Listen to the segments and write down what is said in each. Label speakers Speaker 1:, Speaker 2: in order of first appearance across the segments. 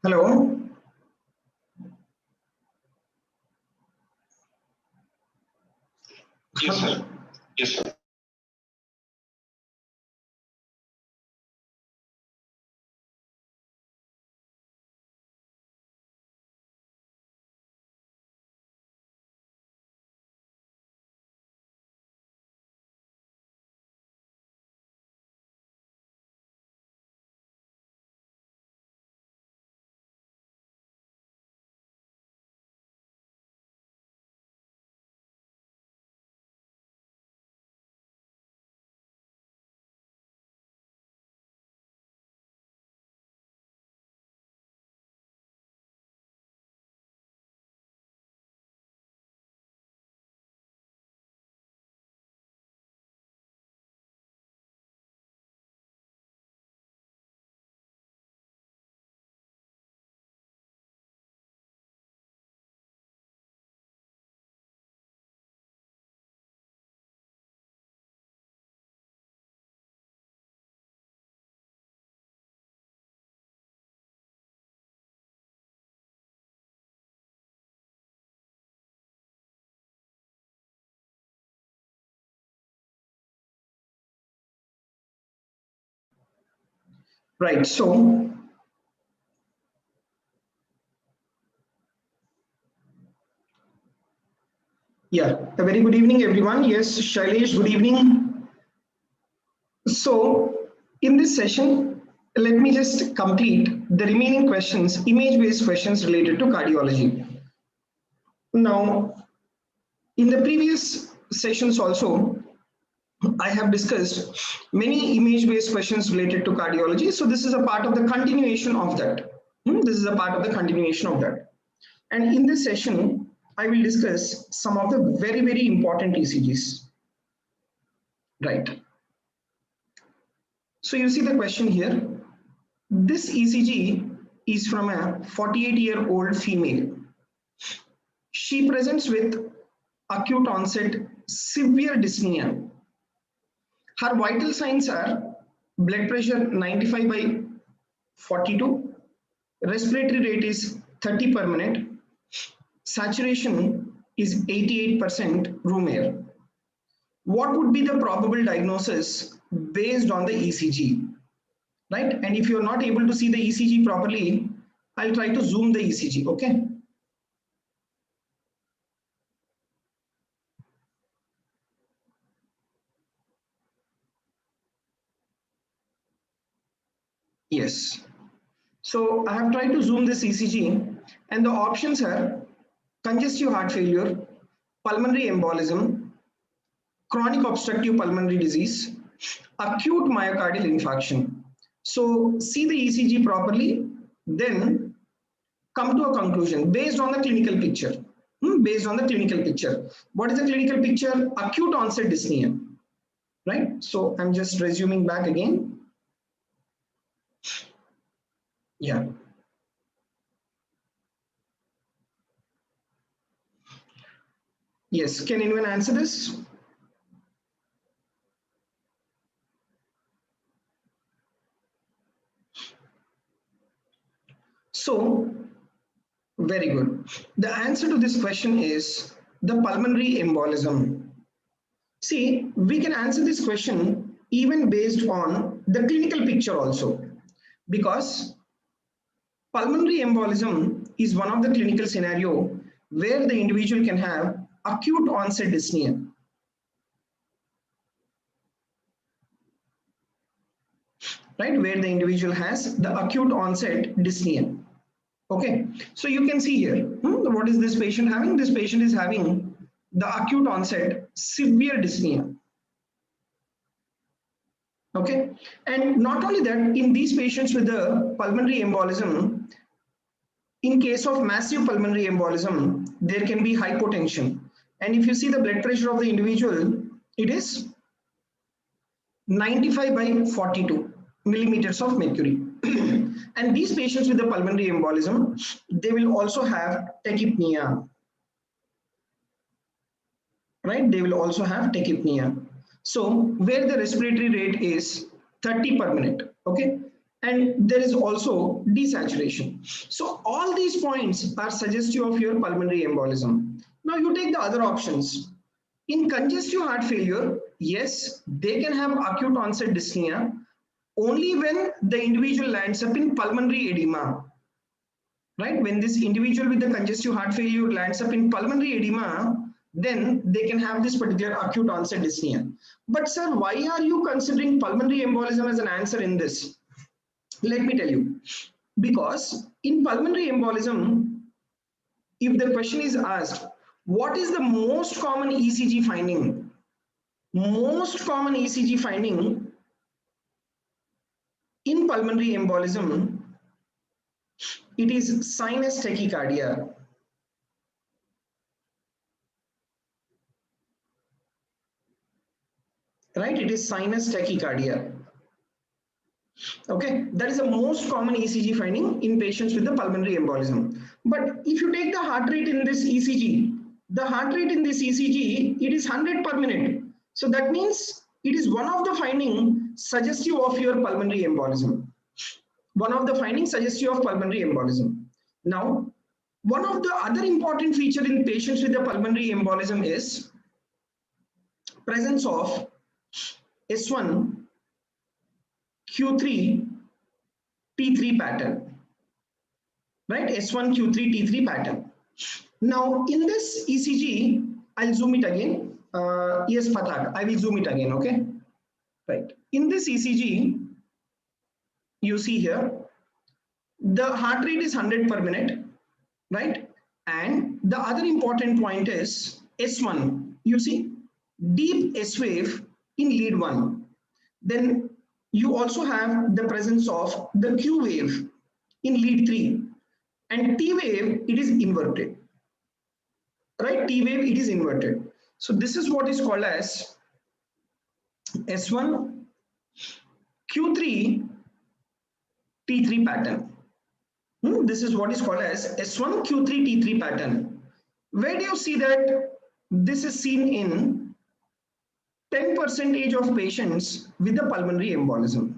Speaker 1: Hello.
Speaker 2: Yes, sir. Yes, sir.
Speaker 1: Right. So, yeah, a very good evening, everyone. Yes, Shailesh, good evening. So, in this session, let me just complete the remaining questions, image-based questions related to cardiology. Now, in the previous sessions also, I have discussed many image-based questions related to cardiology. So, this is a part of the continuation of that. This is a part of the continuation of that. And in this session, I will discuss some of the very, very important ECGs. Right. So you see the question here. This ECG is from a 48-year-old female. She presents with acute onset severe dyspnea. Her vital signs are blood pressure 95 by 42, respiratory rate is 30 per minute, saturation is 88% room air. What would be the probable diagnosis based on the ECG? Right? And if you're not able to see the ECG properly, I'll try to zoom the ECG, okay? Yes. So I have tried to zoom this ECG and the options are congestive heart failure, pulmonary embolism, chronic obstructive pulmonary disease, acute myocardial infarction. So see the ECG properly, then come to a conclusion based on the clinical picture. Based on the clinical picture. What is the clinical picture? Acute onset dyspnea. Right? So I'm just resuming back again. Yeah. Yes. Can anyone answer this? So, very good. The answer to this question is the pulmonary embolism. See, we can answer this question even based on the clinical picture also, because pulmonary embolism is one of the clinical scenario where the individual can have acute onset dyspnea. Right, where the individual has the acute onset dyspnea. Okay, so you can see here, what is this patient having? This patient is having the acute onset severe dyspnea. Okay, and not only that, in these patients with the pulmonary embolism, in case of massive pulmonary embolism, there can be hypotension. And if you see the blood pressure of the individual, it is 95 by 42 millimeters of mercury. And these patients with the pulmonary embolism, they will also have tachypnea. Right? They will also have tachypnea. So where the respiratory rate is 30 per minute. Okay. and there is also desaturation. So all these points are suggestive of your pulmonary embolism. Now you take the other options. In congestive heart failure, yes, they can have acute onset dyspnea only when the individual lands up in pulmonary edema. Right? When this individual with the congestive heart failure lands up in pulmonary edema, then they can have this particular acute onset dyspnea. But sir, why are you considering pulmonary embolism as an answer in this? Let me tell you. Because in pulmonary embolism, if the question is asked, what is the most common ECG finding? Most common ECG finding in pulmonary embolism, it is sinus tachycardia. Right? It is sinus tachycardia. Okay, that is the most common ECG finding in patients with the pulmonary embolism. But if you take the heart rate in this ECG, the heart rate in this ECG, it is 100 per minute. So that means it is one of the findings suggestive of your pulmonary embolism. One of the findings suggestive of pulmonary embolism. Now, one of the other important feature in patients with the pulmonary embolism is presence of S1 Q3 T3 pattern, right? S1 Q3 T3 pattern. Now in this ECG, I'll zoom it again. Yes, Patak, I will zoom it again. Okay, right. In this ECG, you see here the heart rate is 100 per minute, right? And the other important point is S1. You see deep S wave in lead 1. Then you also have the presence of the Q wave in lead 3, and T wave, it is inverted, right? T wave, it is inverted. So this is what is called as S1 Q3 T3 pattern. This is what is called as S1 Q3 T3 pattern. Where do you see that this is seen in 10% of patients with the pulmonary embolism?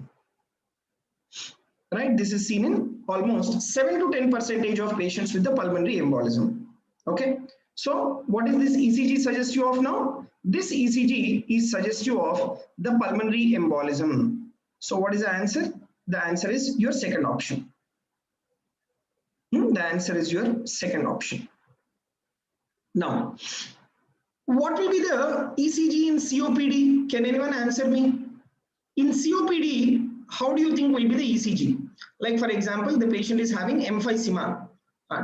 Speaker 1: Right, this is seen in almost 7 to 10% of patients with the pulmonary embolism. Okay, so what is this ECG suggestive of now? This ECG is suggestive of the pulmonary embolism. So what is the answer? The answer is your second option. The answer is your second option. Now, what will be the ECG in COPD? Can anyone answer me? In COPD, how do you think will be the ECG? Like for example, the patient is having emphysema.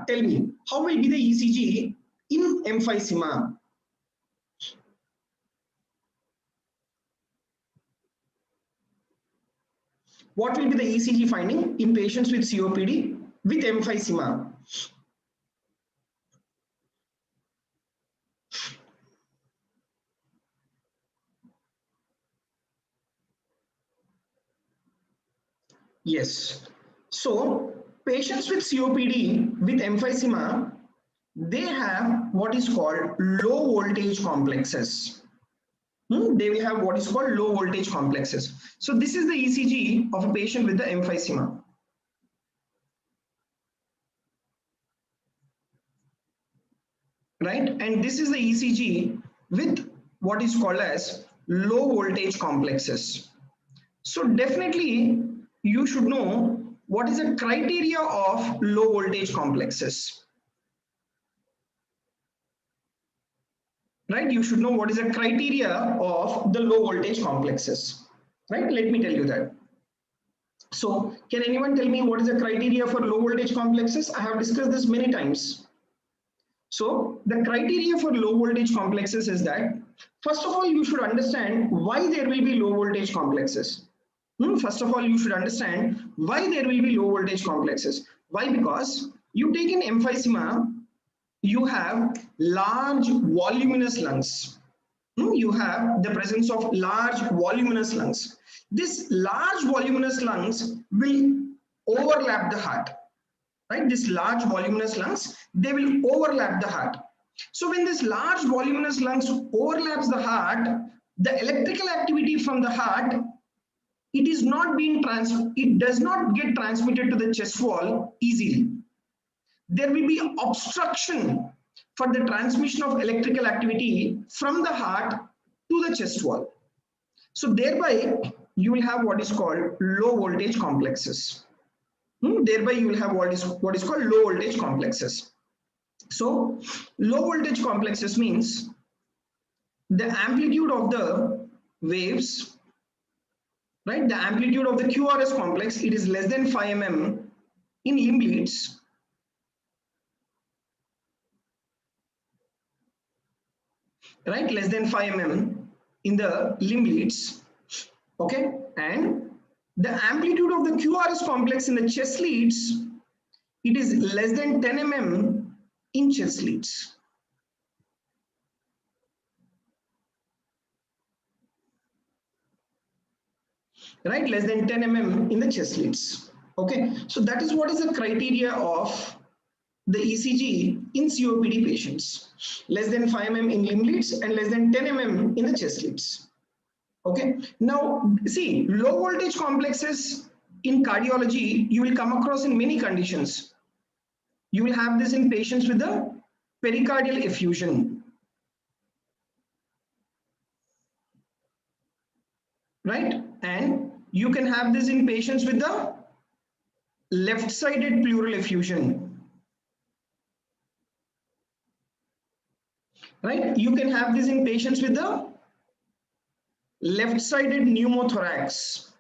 Speaker 1: Tell me, how will be the ECG in emphysema? What will be the ECG finding in patients with COPD with emphysema? Yes. So patients with COPD with emphysema, they have what is called low voltage complexes. They will have what is called low voltage complexes. So this is the ECG of a patient with the emphysema. Right? And this is the ECG with what is called as low voltage complexes. So definitely you should know what is the criteria of low voltage complexes. Right? You should know what is the criteria of the low voltage complexes. Right? Let me tell you that. So can anyone tell me what is the criteria for low voltage complexes? I have discussed this many times. So the criteria for low voltage complexes is that, first of all, you should understand why there will be low voltage complexes. First of all, you should understand why there will be low voltage complexes. Why? Because you take in emphysema, you have large voluminous lungs. You have the presence of large voluminous lungs. This large voluminous lungs will overlap the heart. Right? This large voluminous lungs, they will overlap the heart. So when this large voluminous lungs overlaps the heart, the electrical activity from the heart it is not being it does not get transmitted to the chest wall easily. There will be obstruction for the transmission of electrical activity from the heart to the chest wall. So thereby you will have what is called low voltage complexes. Thereby you will have what is called low voltage complexes. So low voltage complexes means the amplitude of the waves, right? The amplitude of the QRS complex, it is less than 5 mm in limb leads, right? Less than 5 mm in the limb leads, okay? And the amplitude of the QRS complex in the chest leads, it is less than 10 mm in chest leads. Right, less than 10 mm in the chest leads. Okay, so that is what is the criteria of the ECG in COPD patients. Less than 5 mm in limb leads and less than 10 mm in the chest leads. Okay, now see, low voltage complexes in cardiology you will come across in many conditions. You will have this in patients with the pericardial effusion, right? And you can have this in patients with the left-sided pleural effusion, right? You can have this in patients with the left-sided pneumothorax,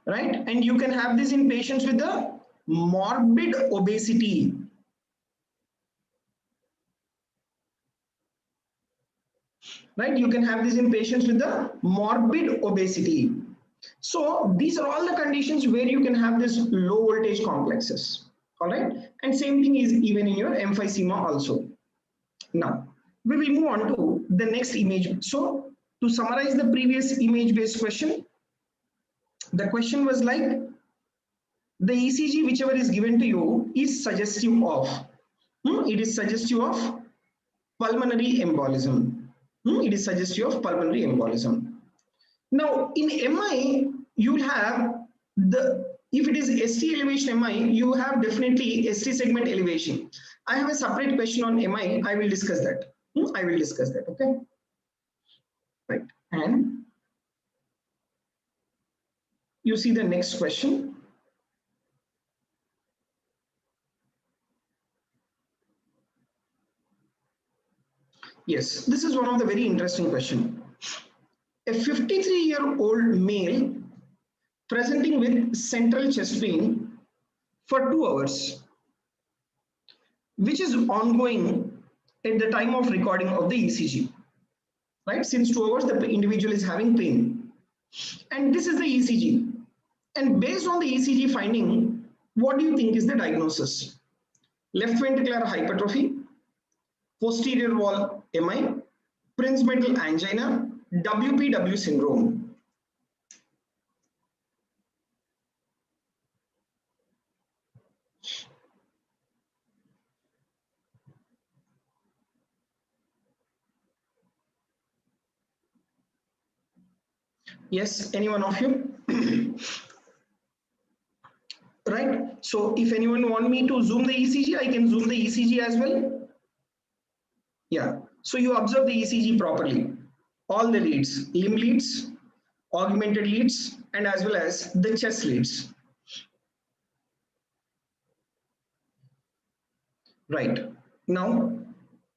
Speaker 1: right? And you can have this in patients with the morbid obesity, right? You can have this in patients with the morbid obesity. So these are all the conditions where you can have this low voltage complexes, all right? And same thing is even in your emphysema also. Now we will move on to the next image. So to summarize the previous image-based question, the question was like, the ECG whichever is given to you is suggestive of, it is suggestive of pulmonary embolism. It is suggestive of pulmonary embolism. Now in MI, you will have the, if it is ST elevation MI, you have definitely ST segment elevation. I have a separate question on MI. I will discuss that. I will discuss that. Okay. Right. And you see the next question. Yes, this is one of the very interesting question. A 53-year-old male presenting with central chest pain for 2 hours, which is ongoing at the time of recording of the ECG, right? Since 2 hours, the individual is having pain. And this is the ECG. And based on the ECG finding, what do you think is the diagnosis? Left ventricular hypertrophy, posterior wall MI, Prinzmetal angina, WPW syndrome. Yes, any one of you? Right. So if anyone want me to zoom the ECG, I can zoom the ECG as well. Yeah. So you observe the ECG properly. All the leads, limb leads, augmented leads, and as well as the chest leads. Right. Now,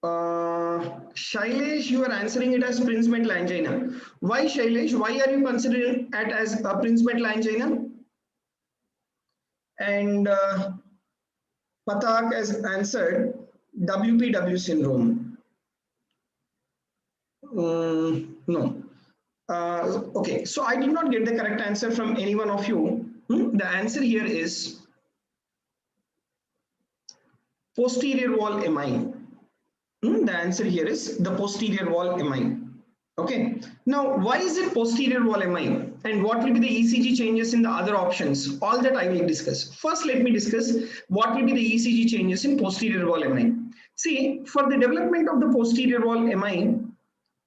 Speaker 1: Shailesh, you are answering it as Prinzmetal angina. Why, Shailesh? Why are you considering it as a Prinzmetal angina? And Patak has answered WPW syndrome. No. Okay, so I did not get the correct answer from any one of you. The answer here is posterior wall MI. The answer here is the posterior wall MI. Okay, now why is it posterior wall MI and what will be the ECG changes in the other options? All that I will discuss. First, let me discuss what will be the ECG changes in posterior wall MI. See, for the development of the posterior wall MI,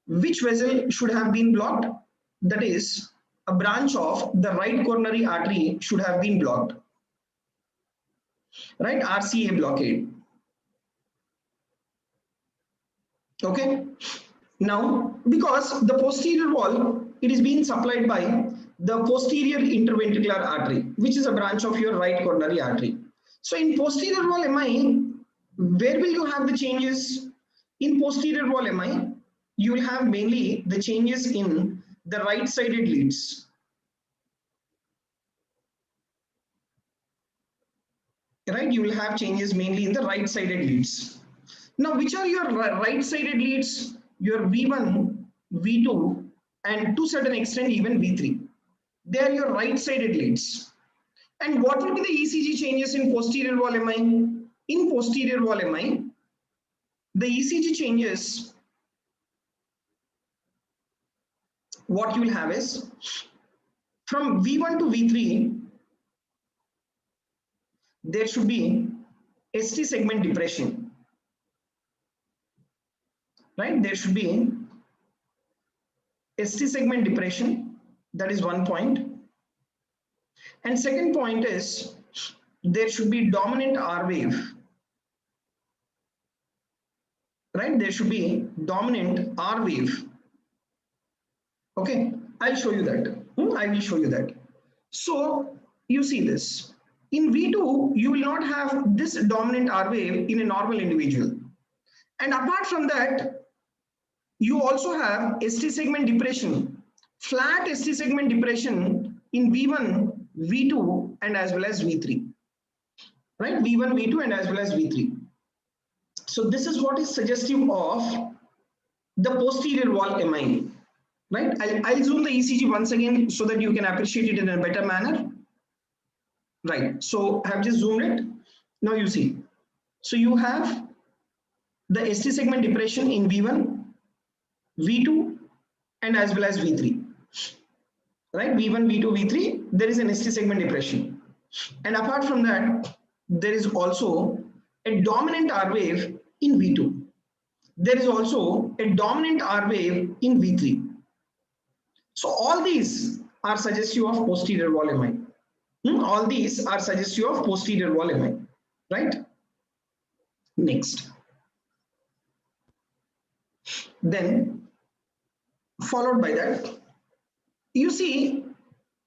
Speaker 1: which vessel should have been blocked? That is, a branch of the right coronary artery should have been blocked, right? RCA blockade. Okay. Now, because the posterior wall, it is being supplied by the posterior interventricular artery, which is a branch of your right coronary artery. So in posterior wall MI, where will you have the changes? In posterior wall MI, you will have mainly the changes in the right-sided leads. Right? You will have changes mainly in the right-sided leads. Now, which are your right-sided leads? Your V1, V2, and to a certain extent even V3. They are your right-sided leads. And what will be the ECG changes in posterior wall MI? In posterior wall MI, the ECG changes, what you will have is, from V1 to V3, there should be ST segment depression. Right? There should be ST segment depression. That is one point. And second point is, there should be dominant R wave. Right? There should be dominant R wave. Okay, I'll show you that. I will show you that. So you see this. In V2, you will not have this dominant R wave in a normal individual. And apart from that, you also have ST segment depression, flat ST segment depression in V1, V2, and as well as V3. Right? V1, V2, and as well as V3. So this is what is suggestive of the posterior wall MI. Right? I'll zoom the ECG once again so that you can appreciate it in a better manner. Right. So I have just zoomed it. Now you see. So you have the ST segment depression in V1, V2, and as well as V3. Right? V1, V2, V3, there is an ST segment depression. And apart from that, there is also a dominant R wave in V2. There is also a dominant R wave in V3. So all these are suggestive of posterior wall MI. All these are suggestive of posterior wall MI. Right? Next. Then, followed by that, you see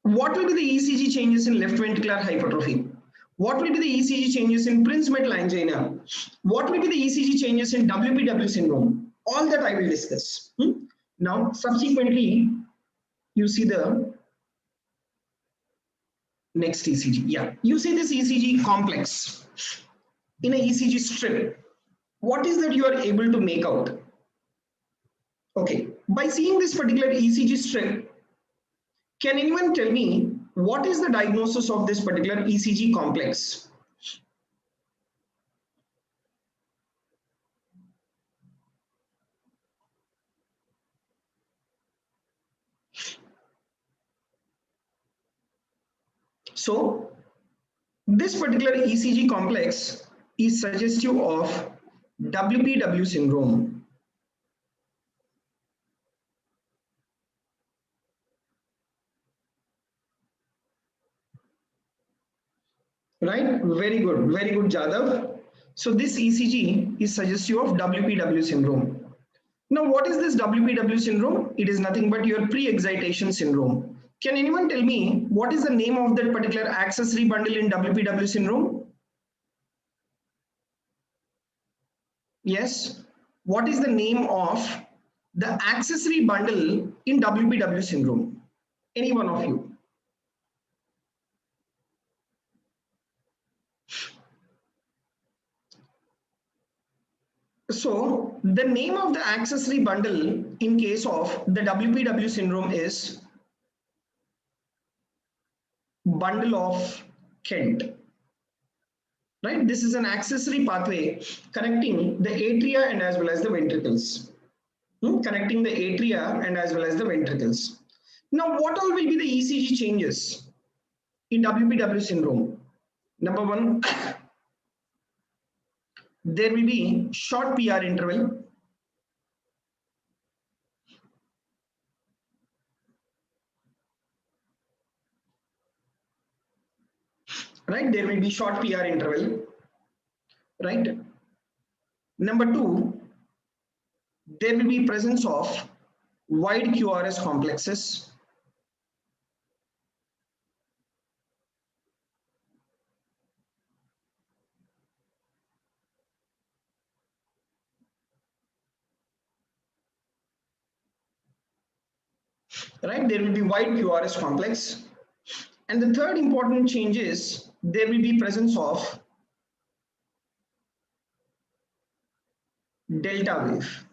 Speaker 1: what will be the ECG changes in left ventricular hypertrophy? What will be the ECG changes in Prince-Metal angina? What will be the ECG changes in WPW syndrome? All that I will discuss. Now, subsequently, you see the next ECG. Yeah, you see this ECG complex in a ECG strip. What is that you are able to make out? Okay, by seeing this particular ECG strip, can anyone tell me what is the diagnosis of this particular ECG complex? So, this particular ECG complex is suggestive of WPW syndrome. Right? Very good, Jadhav. So this ECG is suggestive of WPW syndrome. Now, what is this WPW syndrome? It is nothing but your pre-excitation syndrome. Can anyone tell me what is the name of that particular accessory bundle in WPW syndrome? Yes. What is the name of the accessory bundle in WPW syndrome? Any one of you? So the name of the accessory bundle in case of the WPW syndrome is bundle of Kent. Right? This is an accessory pathway connecting the atria and as well as the ventricles. Connecting the atria and as well as the ventricles. Now, what all will be the ECG changes in WPW syndrome? Number one, there will be short PR interval. right? There will be short PR interval, right? Number two, there will be presence of wide QRS complexes. Right, there will be wide QRS complex. And the third important change is there will be presence of delta wave.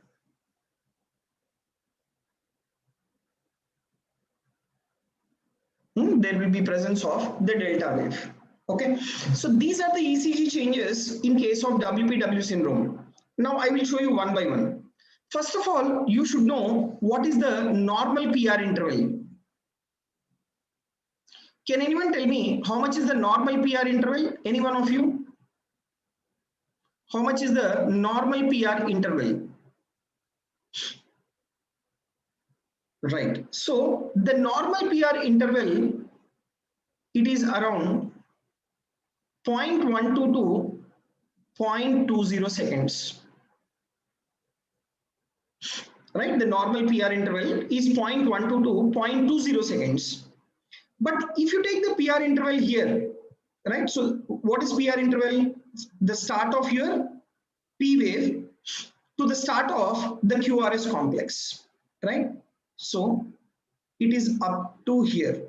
Speaker 1: There will be presence of the delta wave. Okay, so these are the ECG changes in case of WPW syndrome. Now I will show you one by one. First of all, you should know what is the normal PR interval. Can anyone tell me how much is the normal PR interval? Any one of you? How much is the normal PR interval? Right. So the normal PR interval, it is around 0.12 to 0.20 seconds. Right. The normal PR interval is 0.12 to 0.20 seconds. But if you take the PR interval here, right? So what is PR interval? The start of your P wave to the start of the QRS complex, right? So it is up to here.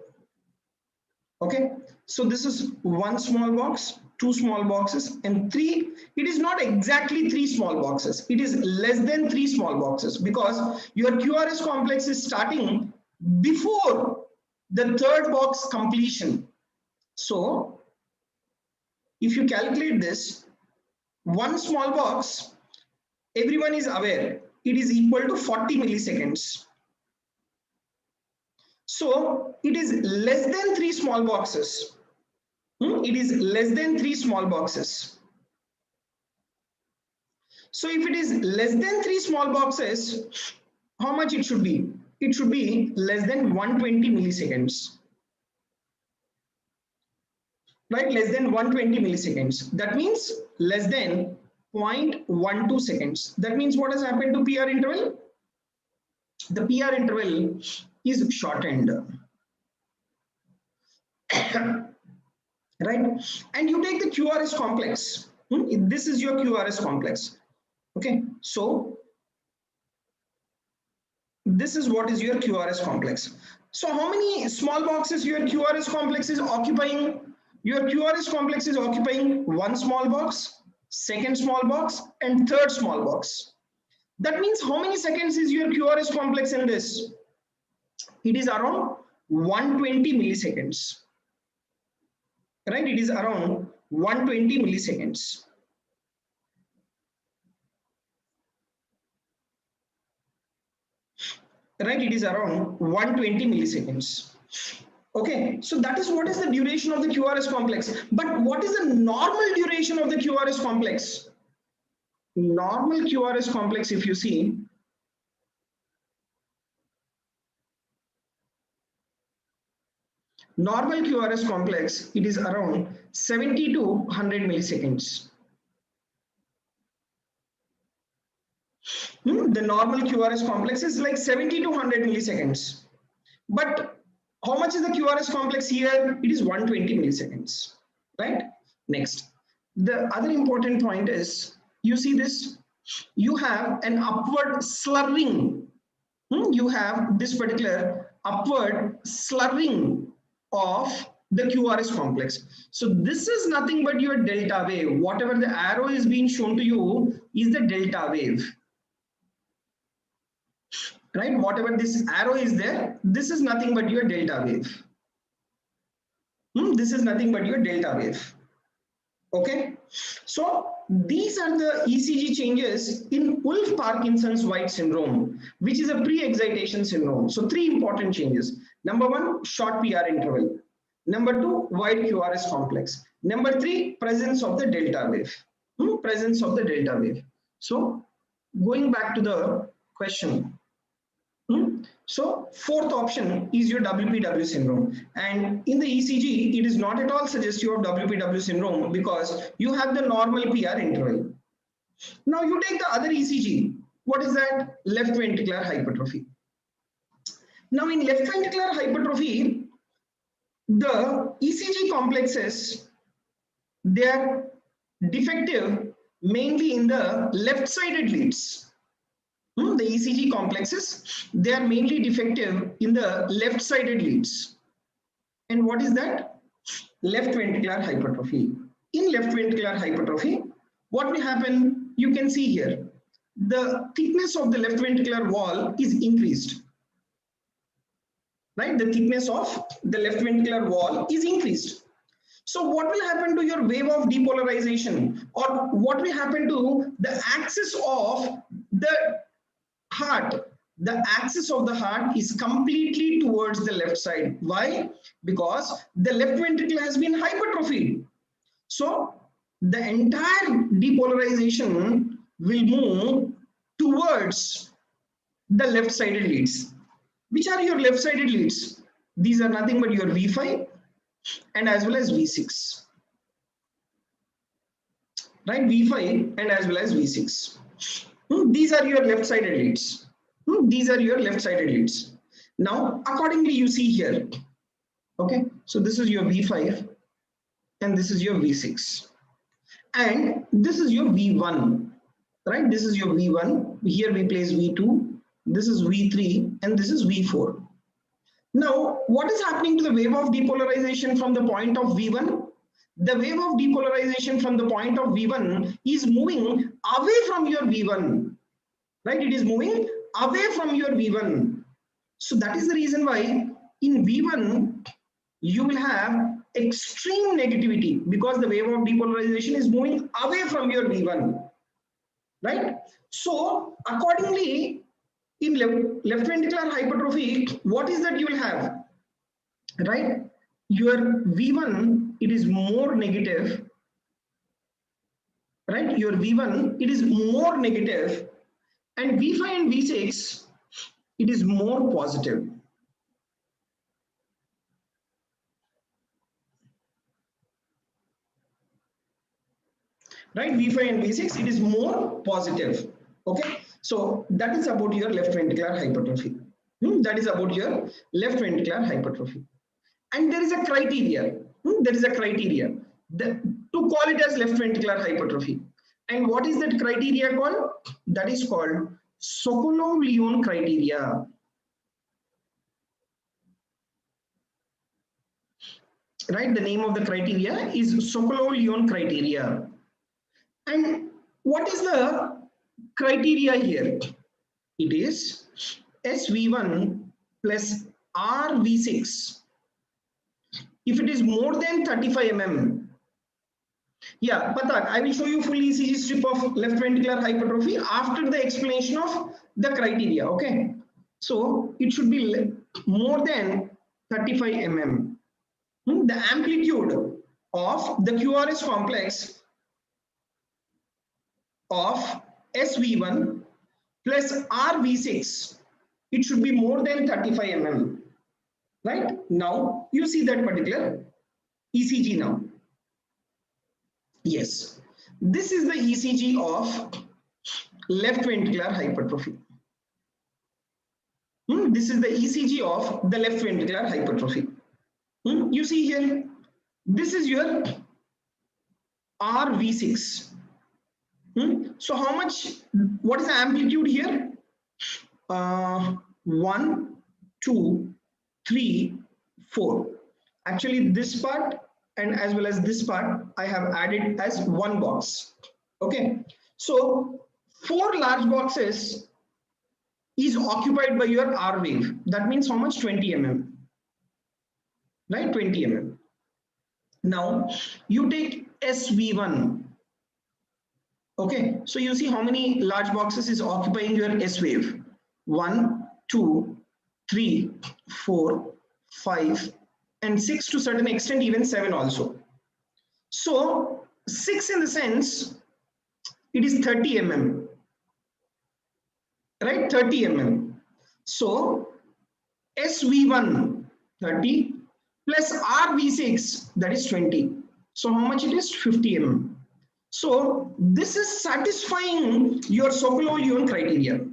Speaker 1: Okay, so this is one small box, two small boxes, and three. It is not exactly three small boxes. It is less than three small boxes because your QRS complex is starting before the third box completion. So if you calculate this, one small box, everyone is aware, it is equal to 40 milliseconds. So it is less than three small boxes. It is less than three small boxes. So if it is less than three small boxes, how much it should be? It should be less than 120 milliseconds. Right, less than 120 milliseconds. That means less than 0.12 seconds. That means what has happened to PR interval? The PR interval is shortened. Right, and you take the QRS complex. This is your QRS complex. Okay, so this is what is your QRS complex. So how many small boxes your QRS complex is occupying? Your QRS complex is occupying one small box, second small box, and third small box. That means how many seconds is your QRS complex in this? It is around 120 milliseconds. Right, it is around 120 milliseconds. Right, it is around 120 milliseconds. Okay, so that is what is the duration of the QRS complex. But what is the normal duration of the QRS complex? Normal QRS complex, if you see, normal QRS complex, it is around 70 to 100 milliseconds. The normal QRS complex is like 70 to 100 milliseconds. But how much is the QRS complex here? It is 120 milliseconds, right? Next, the other important point is, you see this, you have an upward slurring. You have this particular upward slurring of the QRS complex. So this is nothing but your delta wave. Whatever the arrow is being shown to you is the delta wave. Right, whatever this arrow is there, this is nothing but your delta wave. This is nothing but your delta wave. Okay, so these are the ECG changes in Wolff-Parkinson's-White syndrome, which is a pre-excitation syndrome. So three important changes. Number one, short PR interval. Number two, wide QRS complex. Number three, presence of the delta wave. Presence of the delta wave. So going back to the question, So fourth option is your WPW syndrome. And in the ECG, it is not at all suggestive of WPW syndrome because you have the normal PR interval. Now you take the other ECG. What is that? Left ventricular hypertrophy. Now in left ventricular hypertrophy, the ECG complexes, they are defective mainly in the left-sided leads. The ECG complexes, they are mainly defective in the left-sided leads. And what is that? Left ventricular hypertrophy. In left ventricular hypertrophy, what will happen? You can see here, the thickness of the left ventricular wall is increased. Right? The thickness of the left ventricular wall is increased. So what will happen to your wave of depolarization, or what will happen to the axis of the heart? The axis of the heart is completely towards the left side. Why? Because the left ventricle has been hypertrophied. So the entire depolarization will move towards the left-sided leads. Which are your left-sided leads? These are nothing but your V5 and as well as V6. Right? V5 and as well as V6. These are your left-sided leads. These are your left-sided leads. Now, accordingly, you see here. Okay, so this is your V5 and this is your V6. And this is your V1. Right? This is your V1. Here we place V2. This is V3 and this is V4. Now, what is happening to the wave of depolarization from the point of V1? The wave of depolarization from the point of V1 is moving away from your V1. Right? It is moving away from your V1. So that is the reason why in V1, you will have extreme negativity because the wave of depolarization is moving away from your V1. Right? So accordingly, in left ventricular hypertrophy, what is that you will have? Right? Your V1, it is more negative. Right? Your V1, it is more negative, and V5 and V6, it is more positive. Right? V5 and V6, it is more positive. Okay? So that is about your left ventricular hypertrophy. That is about your left ventricular hypertrophy. And there is a criteria. There is a criteria to call it as left ventricular hypertrophy. And what is that criteria called? That is called Sokolov-Lyon criteria. Right? The name of the criteria is Sokolov-Lyon criteria. And what is the criteria here? It is SV1 plus RV6. If it is more than 35 mm. Yeah, Patak, I will show you full ECG strip of left ventricular hypertrophy after the explanation of the criteria. Okay. So it should be more than 35 mm. The amplitude of the QRS complex of SV1 plus RV6, it should be more than 35 mm. Right? Now, you see that particular ECG now. Yes, this is the ECG of left ventricular hypertrophy. This is the ECG of the left ventricular hypertrophy. You see here, this is your RV6. So how much, what is the amplitude here? 1, 2, 3, 4. Actually, this part and as well as this part, I have added as one box. Okay. So 4 large boxes is occupied by your R wave. That means how much? 20 mm. Right? 20 mm. Now you take SV1. Okay. So you see how many large boxes is occupying your S wave. 1, 2, 3, 4, 5, and 6 to certain extent, even 7 also. So 6 in the sense, it is 30 mm. Right? 30 mm. So SV1 30 plus RV6, that is 20. So how much it is? 50 mm. So this is satisfying your Sokolov-Lyon criteria,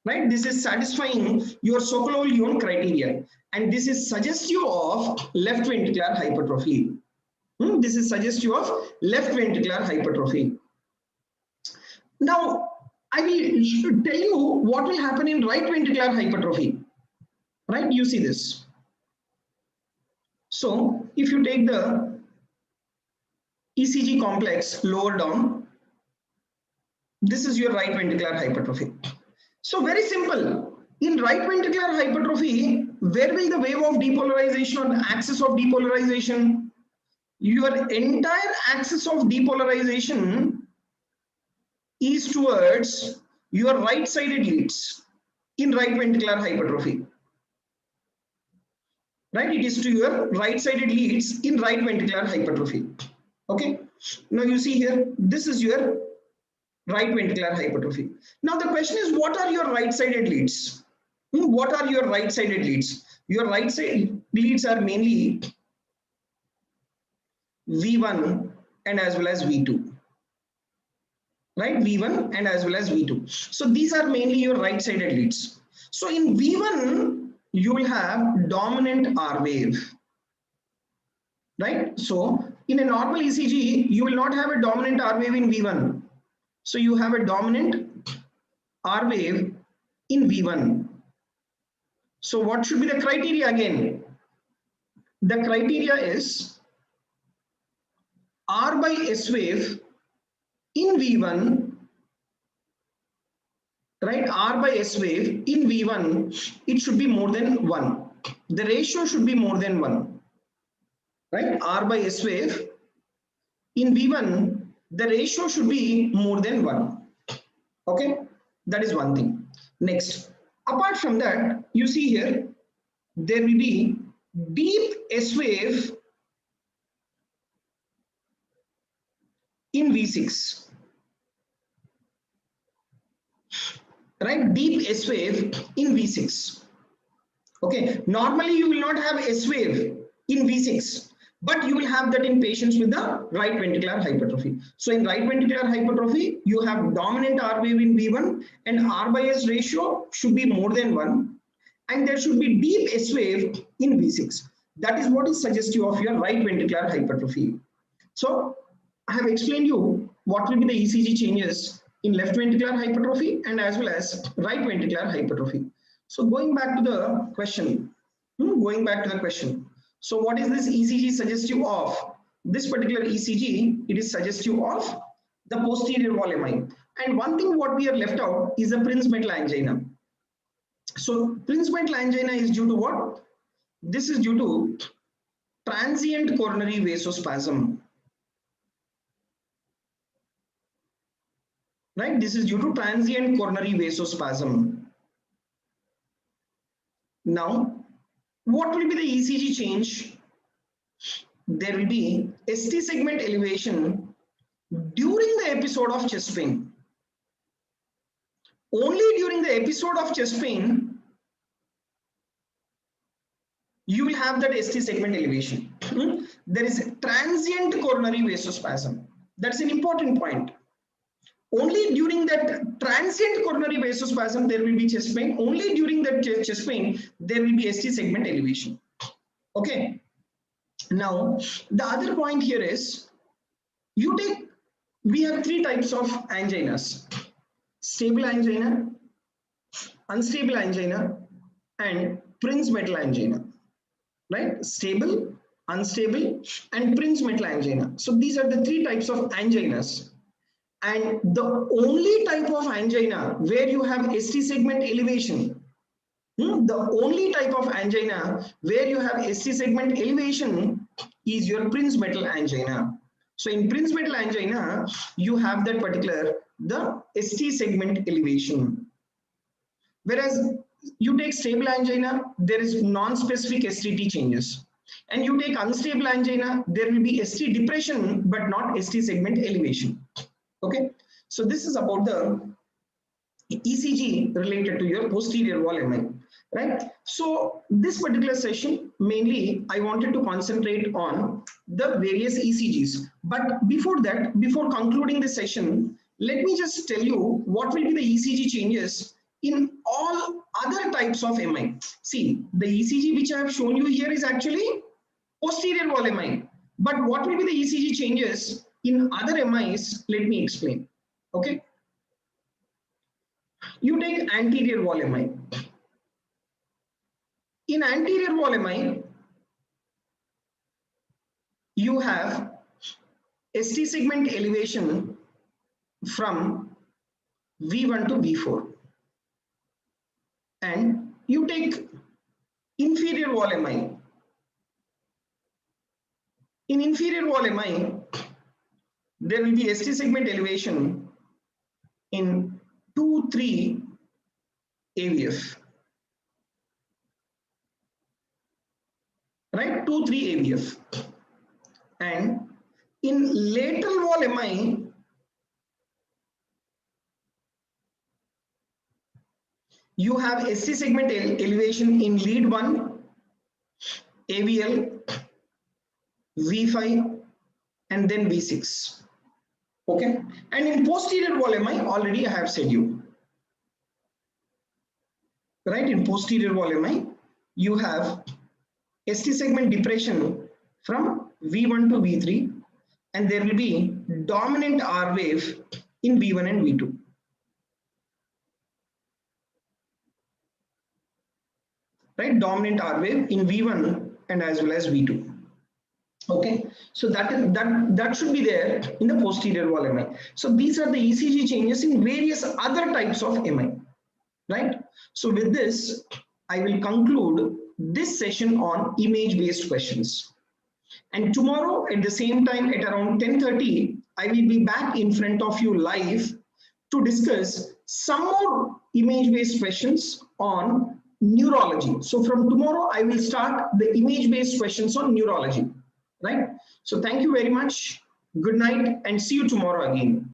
Speaker 1: right? This is satisfying your Sokolov-Lyon criteria, and this is suggestive of left ventricular hypertrophy. This is suggestive of left ventricular hypertrophy. Now I will tell you what will happen in right ventricular hypertrophy, right? You see this. So if you take the ECG complex lower down, this is your right ventricular hypertrophy. So very simple. In right ventricular hypertrophy, where will the wave of depolarization or the axis of depolarization? Your entire axis of depolarization is towards your right-sided leads in right ventricular hypertrophy. Right? It is to your right-sided leads in right ventricular hypertrophy. Okay. Now you see here, this is your right ventricular hypertrophy. Now the question is, what are your right-sided leads? What are your right-sided leads? Your right-sided leads are mainly V1 and as well as V2. Right? V1 and as well as V2. So these are mainly your right-sided leads. So in V1, you will have dominant R wave. Right? So in a normal ECG, you will not have a dominant R wave in V1. So you have a dominant R wave in V1. So what should be the criteria again? The criteria is R by S wave in V1, right? R by S wave in V1, it should be more than 1. The ratio should be more than 1. Right? R by S wave in V1, the ratio should be more than 1. Okay, that is one thing. Next, apart from that, you see here, there will be deep S wave in V6. Right? Deep S wave in V6. Okay, normally you will not have S wave in V6, but you will have that in patients with the right ventricular hypertrophy. So in right ventricular hypertrophy, you have dominant R wave in V1 and R by S ratio should be more than 1, and there should be deep S wave in V6. That is what is suggestive of your right ventricular hypertrophy. So I have explained you what will be the ECG changes in left ventricular hypertrophy and as well as right ventricular hypertrophy. So going back to the question, So what is this ECG suggestive of? This particular ECG, it is suggestive of the posterior wall MI. And one thing what we are left out is the Prince metal angina. So Prince metal angina is due to what? This is due to transient coronary vasospasm. Right? This is due to transient coronary vasospasm. Now, what will be the ECG change? There will be ST segment elevation during the episode of chest pain. Only during the episode of chest pain, you will have that ST segment elevation. There is transient coronary vasospasm. That's an important point. Only during that transient coronary vasospasm, there will be chest pain. Only during that chest pain, there will be ST segment elevation. Okay. Now, the other point here is, we have 3 types of anginas: stable angina, unstable angina, and Prince metal angina. Right? Stable, unstable, and Prince metal angina. So these are the 3 types of anginas. And the only type of angina where you have ST segment elevation, the only type of angina where you have ST segment elevation is your Prince metal angina. So in Prince metal angina, you have that particular, the ST segment elevation. Whereas you take stable angina, there is non-specific STT changes. And you take unstable angina, there will be ST depression, but not ST segment elevation. Okay, so this is about the ECG related to your posterior wall MI, right? So this particular session, mainly I wanted to concentrate on the various ECGs. But before that, before concluding the session, let me just tell you what will be the ECG changes in all other types of MI. See, the ECG which I have shown you here is actually posterior wall MI. But what will be the ECG changes in other MIs? Let me explain. Okay. You take anterior wall MI. In anterior wall MI, you have ST segment elevation from V1 to V4. And you take inferior wall MI. In inferior wall MI, there will be ST segment elevation in 2-3 AVF. Right, 2-3 AVF. And in lateral wall MI, you have ST segment elevation in lead 1, AVL, V5, and then V6. Okay, and in posterior wall MI, already I have said you. Right, in posterior wall MI, you have ST segment depression from V1 to V3, and there will be dominant R wave in V1 and V2. Right, dominant R wave in V1 and as well as V2. Okay, so that should be there in the posterior wall MI. So these are the ECG changes in various other types of MI. Right. So with this, I will conclude this session on image-based questions. And tomorrow at the same time at around 10:30, I will be back in front of you live to discuss some more image-based questions on neurology. So from tomorrow, I will start the image-based questions on neurology. Right. So thank you very much. Good night and see you tomorrow again.